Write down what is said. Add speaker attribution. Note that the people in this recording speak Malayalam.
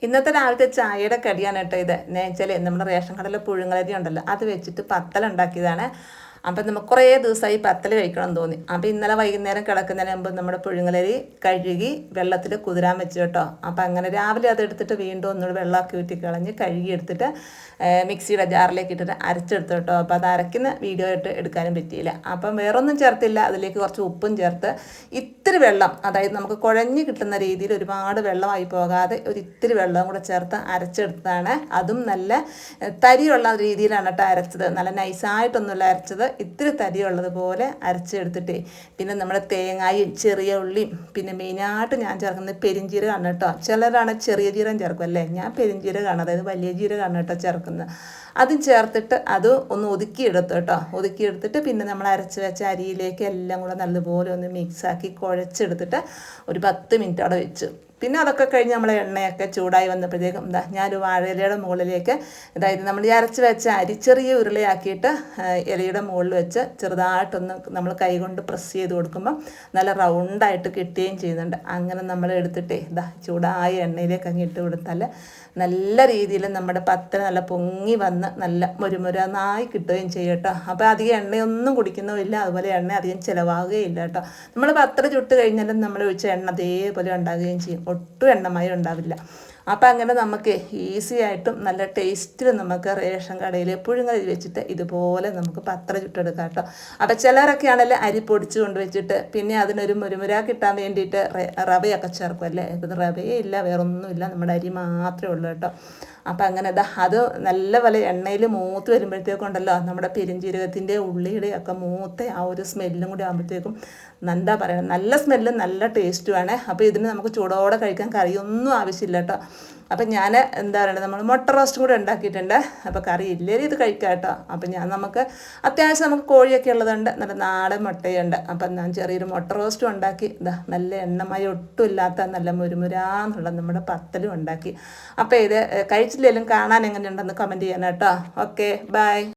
Speaker 1: ഇന്നത്തെ രാവിലത്തെ ചായയുടെ കടിയാണ് കേട്ടോ ഇത്. എന്ന് വെച്ചാൽ നമ്മുടെ റേഷൻ കടയിലെ പുഴുങ്ങലരി ഉണ്ടല്ലോ, അത് വെച്ചിട്ട് പത്തൽ ഉണ്ടാക്കിയതാണ്. അപ്പം നമുക്ക് കുറേ ദിവസമായി പത്തൽ കഴിക്കണം എന്ന് തോന്നി. അപ്പം ഇന്നലെ വൈകുന്നേരം കിടക്കുന്നതിന് മുമ്പ് നമ്മുടെ പുഴുങ്ങലരി കഴുകി വെള്ളത്തിൽ കുതിരാൻ വെച്ചു കേട്ടോ. അപ്പം അങ്ങനെ രാവിലെ അതെടുത്തിട്ട് വീണ്ടും ഒന്നുകൂടി വെള്ളമൊക്കെ ഊറ്റി കളഞ്ഞ് കഴുകി എടുത്തിട്ട് മിക്സിയുടെ ജാറിലേക്ക് ഇട്ടിട്ട് അരച്ചെടുത്തു കേട്ടോ. അപ്പോൾ അത് അരയ്ക്കുന്ന വീഡിയോ ആയിട്ട് എടുക്കാനും പറ്റിയില്ല. അപ്പം വേറൊന്നും ചേർത്തില്ല, അതിലേക്ക് കുറച്ച് ഉപ്പും ചേർത്ത് ഇത്തിരി വെള്ളം, അതായത് നമുക്ക് കുഴഞ്ഞ് കിട്ടുന്ന രീതിയിൽ ഒരുപാട് വെള്ളമായി പോകാതെ ഒരു ഇത്തിരി വെള്ളം കൂടെ ചേർത്ത് അരച്ചെടുത്തതാണ്. അതും നല്ല തരിയുള്ള രീതിയിലാണ് കേട്ടോ അരച്ചത്, നല്ല നൈസായിട്ടൊന്നുമില്ല അരച്ചത്, ഇത്തിരി തരിയുള്ളതുപോലെ അരച്ചെടുത്തിട്ടേ. പിന്നെ നമ്മുടെ തേങ്ങയും ചെറിയ ഉള്ളിയും പിന്നെ മെയിനായിട്ട് ഞാൻ ചേർക്കുന്നത് പെരിഞ്ജീരകമാണ് കേട്ടോ. ചിലരാണ് ചെറിയ ജീരകം ചേർക്കും അല്ലേ, ഞാൻ പെരിഞ്ജീരകമാണ്, അതായത് വലിയ ജീരകമാണ് കേട്ടോ ചേർക്കുന്നത്. അതും ചേർത്തിട്ട് അത് ഒന്ന് ഒതുക്കിയെടുത്തു കേട്ടോ. ഒതുക്കിയെടുത്തിട്ട് പിന്നെ നമ്മൾ അരച്ച് വെച്ച അരിയിലേക്ക് എല്ലാം കൂടെ നല്ലതുപോലെ ഒന്ന് മിക്സാക്കി കുഴച്ചെടുത്തിട്ട് ഒരു 10 മിനിറ്റ് അവിടെ വെച്ചു. പിന്നെ അതൊക്കെ കഴിഞ്ഞ് നമ്മൾ എണ്ണയൊക്കെ ചൂടായി വന്നപ്പോഴത്തേക്കും ഞാനൊരു വാഴയിലയുടെ മുകളിലേക്ക്, അതായത് നമ്മൾ ഈ അരച്ച് വെച്ച അരി ചെറിയ ഉരുളയാക്കിയിട്ട് ഇലയുടെ മുകളിൽ വെച്ച് ചെറുതായിട്ടൊന്ന് നമ്മൾ കൈ കൊണ്ട് പ്രസ് ചെയ്ത് കൊടുക്കുമ്പോൾ നല്ല റൗണ്ടായിട്ട് കിട്ടുകയും ചെയ്യുന്നുണ്ട്. അങ്ങനെ നമ്മൾ എടുത്തിട്ടേ ചൂടായ എണ്ണയിലേക്ക് അങ്ങ് ഇട്ട് കൊടുത്താൽ നല്ല രീതിയിൽ നമ്മുടെ പത്തൽ നല്ല പൊങ്ങി വന്ന് നല്ല മുരുമുരന്നായി കിട്ടുകയും ചെയ്യും കേട്ടോ. അപ്പോൾ അധികം എണ്ണയൊന്നും കുടിക്കുന്നുമില്ല, അതുപോലെ എണ്ണ അധികം ചിലവാകുകയില്ല കേട്ടോ. നമ്മൾ പത്തൽ ചുട്ട് കഴിഞ്ഞാലും നമ്മൾ ഒഴിച്ച എണ്ണ അതേപോലെ ഉണ്ടാകുകയും ചെയ്യും, ഒട്ടും എണ്ണമയം ഉണ്ടാവില്ല. അപ്പം അങ്ങനെ നമുക്ക് ഈസി ആയിട്ടും നല്ല ടേസ്റ്റിൽ നമുക്ക് റേഷൻ കടയിൽ പുഴുങ്ങലരി വെച്ചിട്ട് ഇതുപോലെ നമുക്ക് പത്തൽ ചുട്ടെടുക്കാം കേട്ടോ. അപ്പം ചിലരൊക്കെ ആണെങ്കിൽ അരി പൊടിച്ച് കൊണ്ട് വെച്ചിട്ട് പിന്നെ അതിനൊരു മുരുമുര കിട്ടാൻ വേണ്ടിയിട്ട് റവയൊക്കെ ചേർക്കും അല്ലേ. ഇപ്പം റവയേ ഇല്ല, വേറൊന്നുമില്ല, നമ്മുടെ അരി മാത്രമേ ഉള്ളൂ കേട്ടോ. അപ്പം അങ്ങനെ അത് നല്ല പോലെ എണ്ണയിൽ മൂത്ത് വരുമ്പോഴത്തേക്കുണ്ടല്ലോ, നമ്മുടെ പെരിഞ്ജീരകത്തിൻ്റെ ഉള്ളിയുടെ ഒക്കെ മൂത്ത ആ ഒരു സ്മെല്ലും കൂടി ആകുമ്പോഴത്തേക്കും എന്താ പറയുക, നല്ല സ്മെല്ലും നല്ല ടേസ്റ്റുമാണ്. അപ്പോൾ ഇതിന് നമുക്ക് ചൂടോടെ കഴിക്കാൻ കറിയൊന്നും ആവശ്യമില്ല കേട്ടോ. അപ്പം ഞാൻ എന്താ പറയുക, നമ്മൾ മുട്ട റോസ്റ്റും കൂടെ ഉണ്ടാക്കിയിട്ടുണ്ട്. അപ്പോൾ കറി ഇല്ലെങ്കിൽ ഇത് കഴിക്കാം കേട്ടോ. അപ്പം നമുക്ക് അത്യാവശ്യം നമുക്ക് കോഴിയൊക്കെ ഉള്ളതുണ്ട്, നല്ല നാടൻ മുട്ടയുണ്ട്. അപ്പം ഞാൻ ചെറിയൊരു മുട്ട റോസ്റ്റും ഉണ്ടാക്കി, നല്ല എണ്ണമയം ഒട്ടും ഇല്ലാത്ത നല്ല മുരുമുരാന്നുള്ള നമ്മുടെ പത്തലും ഉണ്ടാക്കി. അപ്പോൾ ഇത് കഴിച്ചില്ലെങ്കിലും കാണാൻ എങ്ങനെയുണ്ടെന്ന് കമൻറ്റ് ചെയ്യണം കേട്ടോ. Okay, by.